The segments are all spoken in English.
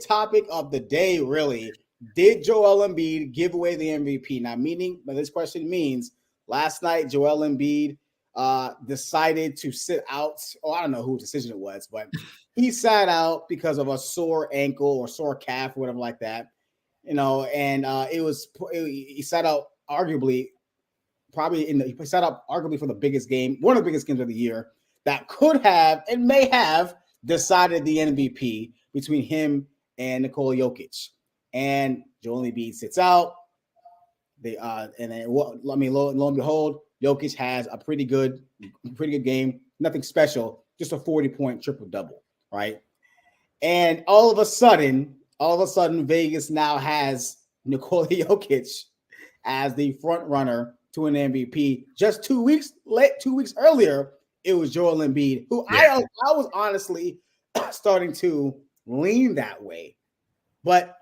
topic of the day, really. Did Joel Embiid give away the MVP? Now, meaning, but this question means last night Joel Embiid decided to sit out. Oh, I don't know whose decision it was, but he sat out because of a sore ankle or sore calf or whatever like that. And he sat out arguably, probably he sat out arguably for the biggest game, one of the biggest games of the year that could have and may have decided the MVP between him and Nikola Jokic. And Joel Embiid sits out. And then lo and behold, Jokic has a pretty good game. Nothing special, just a 40-point triple double, right? And all of a sudden, Vegas now has Nikola Jokic as the front runner to an MVP. Just 2 weeks earlier, it was Joel Embiid, who I was honestly starting to lean that way. But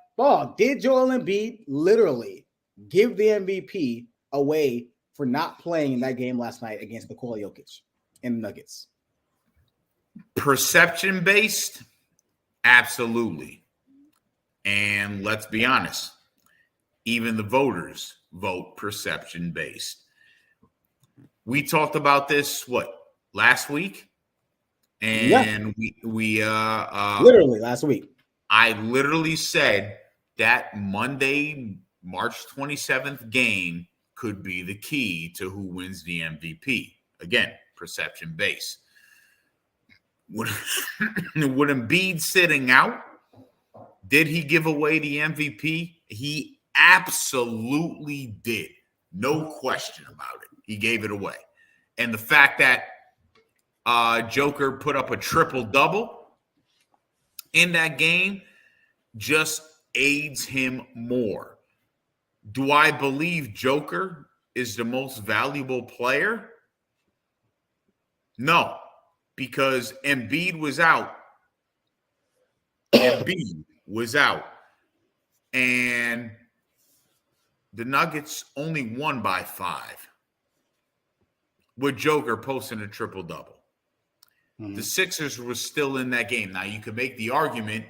did Joel Embiid literally give the MVP away for not playing in that game last night against Nikola Jokic and the Nuggets? Perception based, absolutely. And let's be honest, even the voters vote perception based. We talked about this last week, and we literally last week. I literally said that Monday, March 27th game could be the key to who wins the MVP. Again, perception based. With Embiid sitting out, did he give away the MVP? He absolutely did. No question about it. He gave it away. And the fact that Joker put up a triple-double in that game just aids him more. Do I believe Joker is the most valuable player? No, because Embiid was out. And the Nuggets only won by 5 with Joker posting a triple-double. The Sixers were still in that game. Now, you could make the argument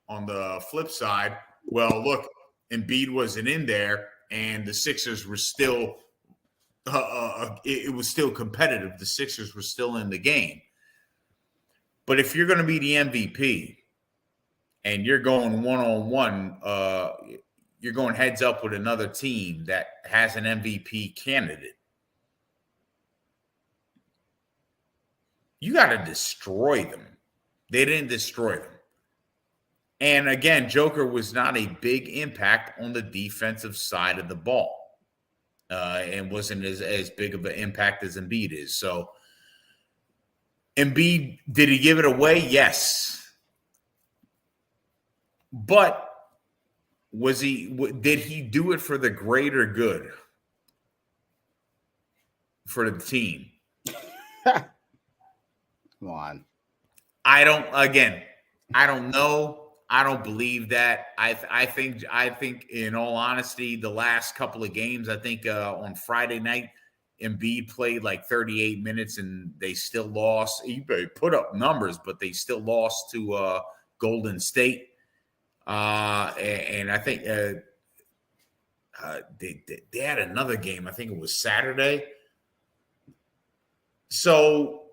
on the flip side, well, look, Embiid wasn't in there, and the Sixers were still it was still competitive. The Sixers were still in the game. But if you're going to be the MVP and you're going one-on-one, you're going heads up with another team that has an MVP candidate, you got to destroy them. They didn't destroy them. And again, Joker was not a big impact on the defensive side of the ball, and wasn't as big of an impact as Embiid is. So Embiid, did he give it away? Yes. But did he do it for the greater good for the team? Come on. I don't know. I don't believe that. I think in all honesty, the last couple of games, I think on Friday night, Embiid played like 38 minutes and they still lost. He put up numbers, but they still lost to Golden State. And I think they had another game. I think it was Saturday. So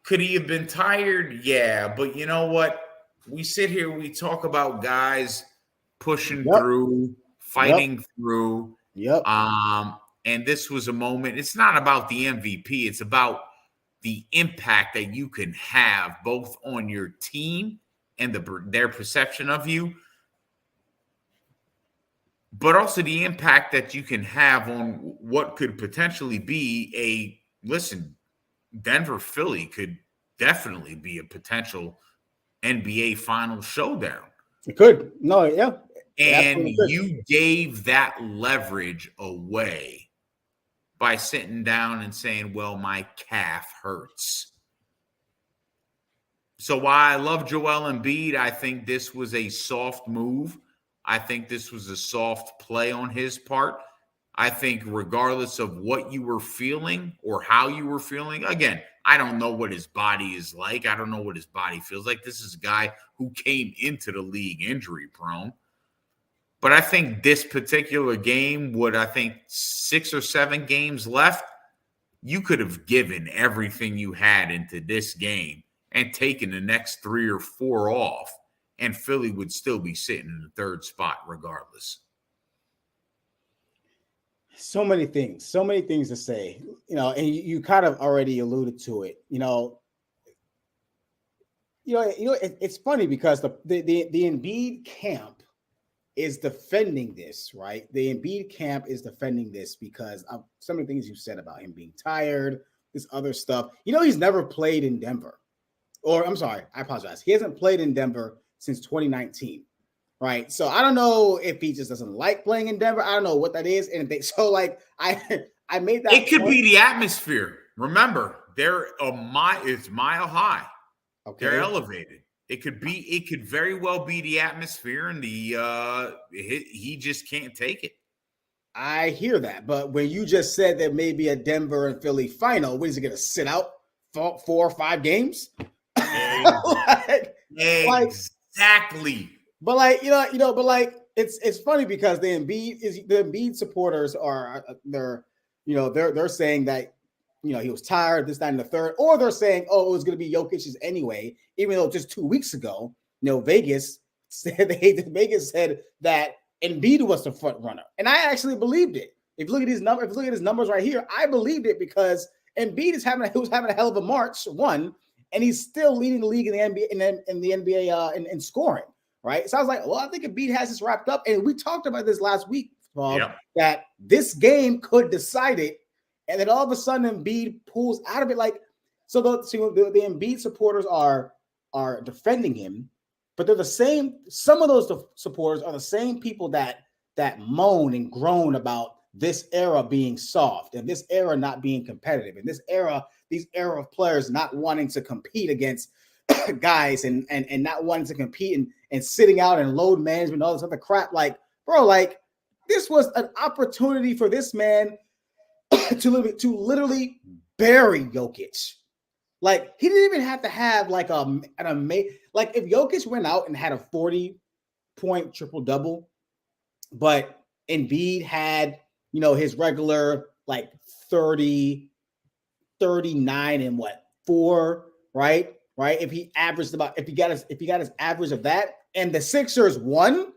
could he have been tired? Yeah, but you know what? We sit here, we talk about guys pushing through, fighting through. Yep. And this was a moment. It's not about the MVP. It's about the impact that you can have both on your team and their perception of you, but also the impact that you can have on what could potentially be Denver Philly could definitely be a potential NBA final showdown. It could. No, yeah. And you gave that leverage away by sitting down and saying, well, my calf hurts. So while I love Joel Embiid, I think this was a soft move. I think this was a soft play on his part. I think regardless of what you were feeling or how you were feeling, again, I don't know what his body is like. I don't know what his body feels like. This is a guy who came into the league injury prone. But I think this particular game, with I think 6 or 7 games left, you could have given everything you had into this game and taken the next 3 or 4 off, and Philly would still be sitting in the third spot regardless. So many things to say, and you kind of already alluded to it. It's funny because the Embiid camp is defending this, right? The Embiid camp is defending this because of some of the things you said about him being tired, this other stuff. He's never played in Denver. Or I'm sorry, I apologize. He hasn't played in Denver since 2019, right? So I don't know if he just doesn't like playing in Denver. I don't know what that is. And so like I made that. It could be the atmosphere. Remember, it's mile high. Okay. They're elevated. It could very well be the atmosphere, and he just can't take it. I hear that, but when you just said that maybe a Denver and Philly final, what is he going to sit out 4 or 5 games? Exactly. But it's funny because the Embiid supporters are they're saying that he was tired, this, that, and the third, or they're saying, oh, it was going to be Jokic's anyway, even though just 2 weeks ago, Vegas said that Embiid was the front runner, and I actually believed it. If you look at his numbers right here, I believed it because Embiid was having a hell of a March 1, and he's still leading the league in the NBA in scoring, right? So I was like, well, I think Embiid has this wrapped up, and we talked about this last week, Bob, that this game could decide it. And then all of a sudden, Embiid pulls out of it. So the Embiid supporters are defending him, but they're the same. Some of those supporters are the same people that moan and groan about this era being soft and this era not being competitive, and these era of players not wanting to compete against guys and not wanting to compete and sitting out and load management and all this other crap. Like, bro, this was an opportunity for this man to literally bury Jokic. Like, he didn't even have to have an amazing, if Jokic went out and had a 40-point triple-double, but Embiid had, his regular 30, 39 and 4, right? If he averaged if he got his average of that, and the Sixers won,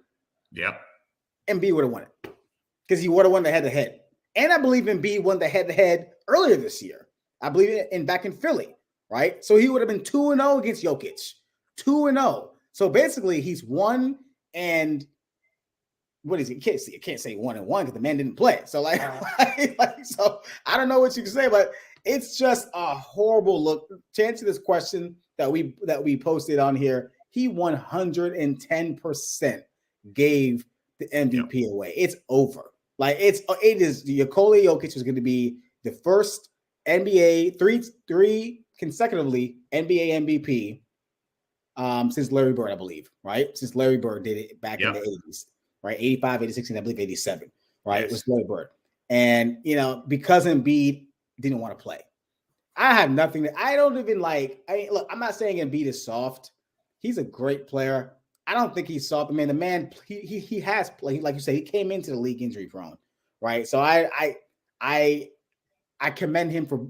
Embiid would have won it because he would have won the head-to-head. And I believe Embiid won the head-to-head earlier this year. I believe it back in Philly, right? So he would have been 2-0 against Jokic. 2-0. So basically, he's 1 and what is he? You can't say 1-1 because the man didn't play. So so I don't know what you can say, but it's just a horrible look. To answer this question that we posted on here, he 110% gave the MVP away. It's over. It is Nikola Jokic is going to be the first NBA three consecutively NBA MVP since Larry Bird, I believe, right? Since Larry Bird did it back in the 80s, right? 85, 86, and I believe 87, right? Yes. It was Larry Bird. And, because Embiid didn't want to play. I have nothing I don't even look, I'm not saying Embiid is soft. He's a great player. I don't think he's soft. I mean, the man, he has played, like you said, he came into the league injury prone, right? So I commend him for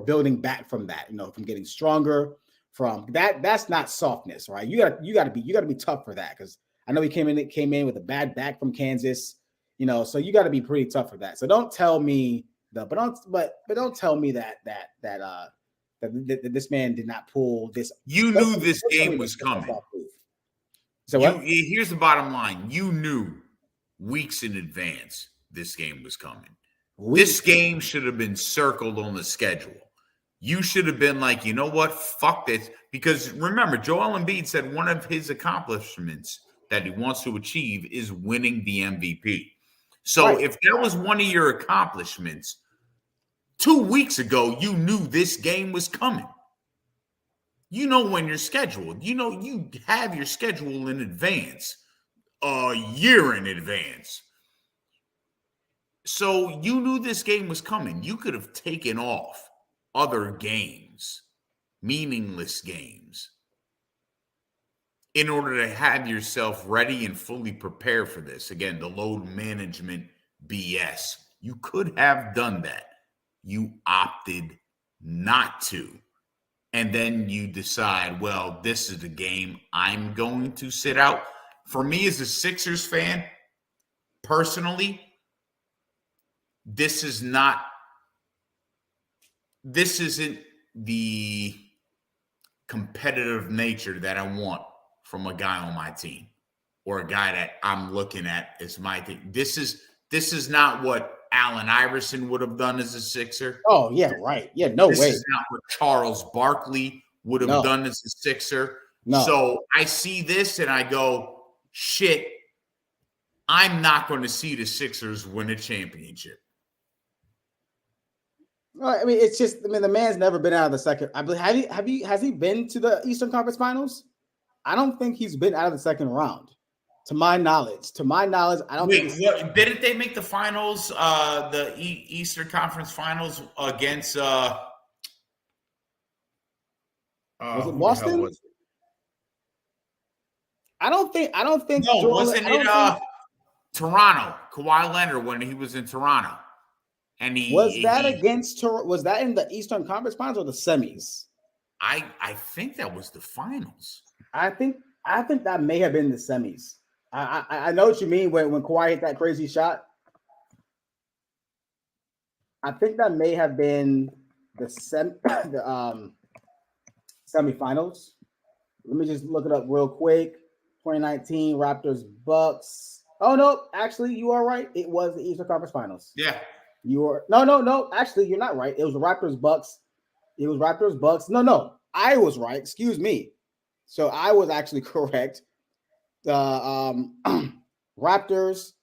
building back from that, from getting stronger from that. That's not softness, right? You got to be tough for that, because I know he came in with a bad back from Kansas, so you got to be pretty tough for that. So don't tell me don't tell me that this man did not pull this. You knew this game was coming. So here's the bottom line. You knew weeks in advance this game was coming. This game should have been circled on the schedule. You should have been like, you know what? Fuck this. Because remember, Joel Embiid said one of his accomplishments that he wants to achieve is winning the MVP. So if that was one of your accomplishments, 2 weeks ago, you knew this game was coming. You know when you're scheduled. You have your schedule in advance, a year in advance. So you knew this game was coming. You could have taken off other games, meaningless games, in order to have yourself ready and fully prepared for this. Again, the load management BS. You could have done that. You opted not to. And then you decide, well, this is the game I'm going to sit out. For me as a Sixers fan, personally, this isn't the competitive nature that I want from a guy on my team or a guy that I'm looking at as my team. This is not what Allen Iverson would have done as a Sixer. Oh, yeah, right. Yeah, no This way. is not what Charles Barkley would have done as a Sixer. No. So I see this and I go, shit, I'm not going to see the Sixers win a championship. I mean, it's just, the man's never been out of the second. I believe, has he been to the Eastern Conference Finals? I don't think he's been out of the second round. To my knowledge, I don't think. Didn't they make the finals, the Eastern Conference Finals against was it Boston? Was it? I don't think. No, wasn't it Toronto? Kawhi Leonard when he was in Toronto, and was that in the Eastern Conference Finals or the semis? I think that was the finals. I think that may have been the semis. I know what you mean when Kawhi hit that crazy shot. I think that may have been the semifinals. Let me just look it up real quick. 2019 Raptors Bucks. Oh no, actually you are right. It was the Eastern Conference Finals. Yeah. You are no. Actually, you're not right. It was the Raptors Bucks. No, I was right. Excuse me. So I was actually correct. The Raptors.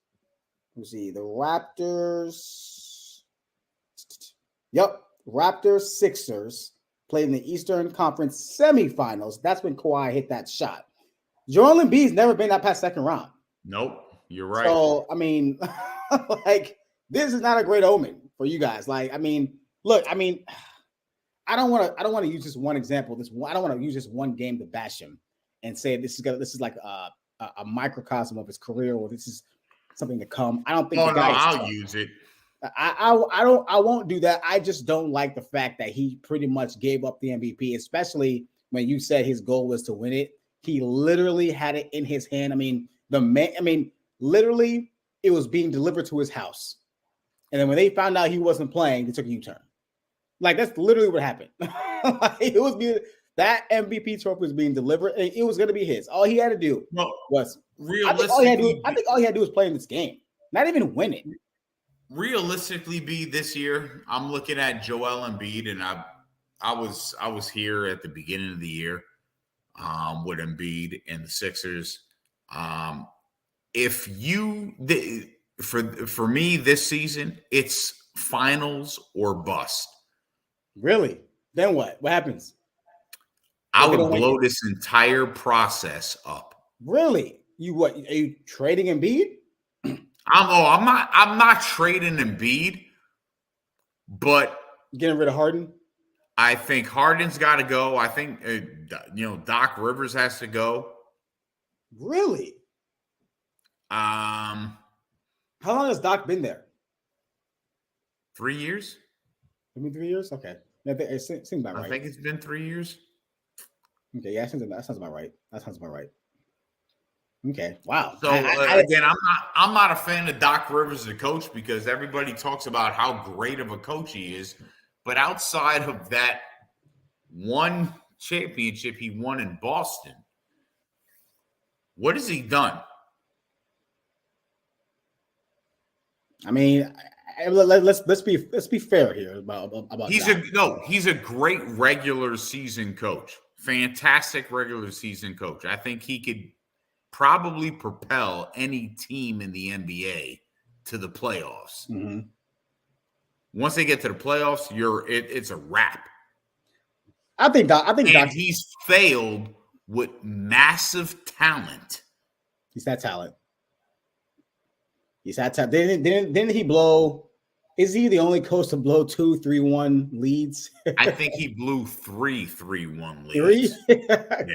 Let's see. The Raptors. Yep. Raptors Sixers played in the Eastern Conference semifinals. That's when Kawhi hit that shot. Joel Embiid's never been that past second round. Nope. You're right. So, I mean, like, this is not a great omen for you guys. Like, I mean, look, I mean, I don't want to use just one example. I don't want to use just one game to bash him and say this is like a microcosm of his career, or this is something to come. I don't think. I'll use it. I won't do that. I just don't like the fact that he pretty much gave up the MVP, especially when you said his goal was to win it. He literally had it in his hand. I mean, literally, it was being delivered to his house. And then when they found out he wasn't playing, they took a U-turn. Like, that's literally what happened. That MVP trophy was being delivered, and it was going to be his. All he had to do was realistically. I think all he had to do was play in this game, not even win it. Realistically, this year, I'm looking at Joel Embiid, and I was here at the beginning of the year with Embiid and the Sixers. For me this season, it's finals or bust. Really? Then what? What happens? I would blow this entire process up. Really? Are you trading Embiid? I'm not trading Embiid, but getting rid of Harden. I think Harden's got to go. I think Doc Rivers has to go. Really? How long has Doc been there? 3 years. I mean, 3 years. Okay, it seems about right. I think it's been 3 years. Okay, yeah, that sounds about right. Okay, wow. So again, I'm not a fan of Doc Rivers as a coach because everybody talks about how great of a coach he is, but outside of that one championship he won in Boston, what has he done? I mean, let's be fair here about he's a great regular season coach. Fantastic regular season coach. I think he could probably propel any team in the NBA to the playoffs. Mm-hmm. Once they get to the playoffs, it's a wrap. I think he's failed with massive talent. He's that talent. He's had time. Didn't he blow? Is he the only coach to blow 2-3-1 leads? I think he blew 3-3-1 Three? leads. Yeah.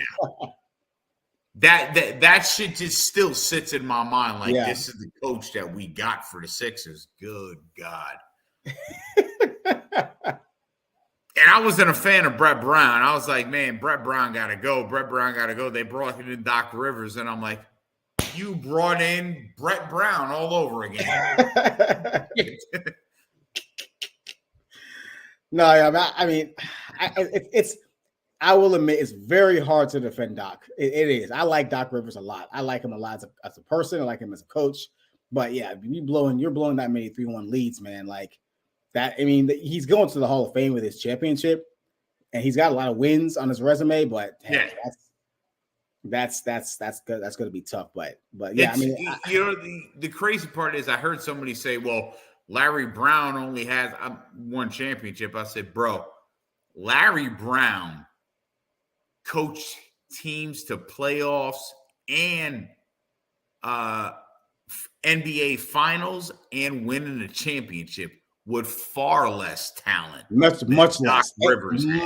That shit just still sits in my mind like Yeah. this is the coach that we got for the Sixers. Good God. And I wasn't a fan of Brett Brown. I was like, man, Brett Brown got to go. Brett Brown got to go. They brought in Doc Rivers, and I'm like, you brought in Brett Brown all over again. No, I mean, I will admit it's very hard to defend Doc. It is. I like Doc Rivers a lot. I like him a lot as a person. I like him as a coach. But yeah, you're blowing that many 3-1 leads, man. Like that. I mean, he's going to the Hall of Fame with his championship, and he's got a lot of wins on his resume. But yeah, that's good. That's going to be tough. But yeah, I mean, the crazy part is I heard somebody say, well, Larry Brown only has one championship. I said, bro, Larry Brown coached teams to playoffs and NBA finals and winning a championship with far less talent. much less. Rivers.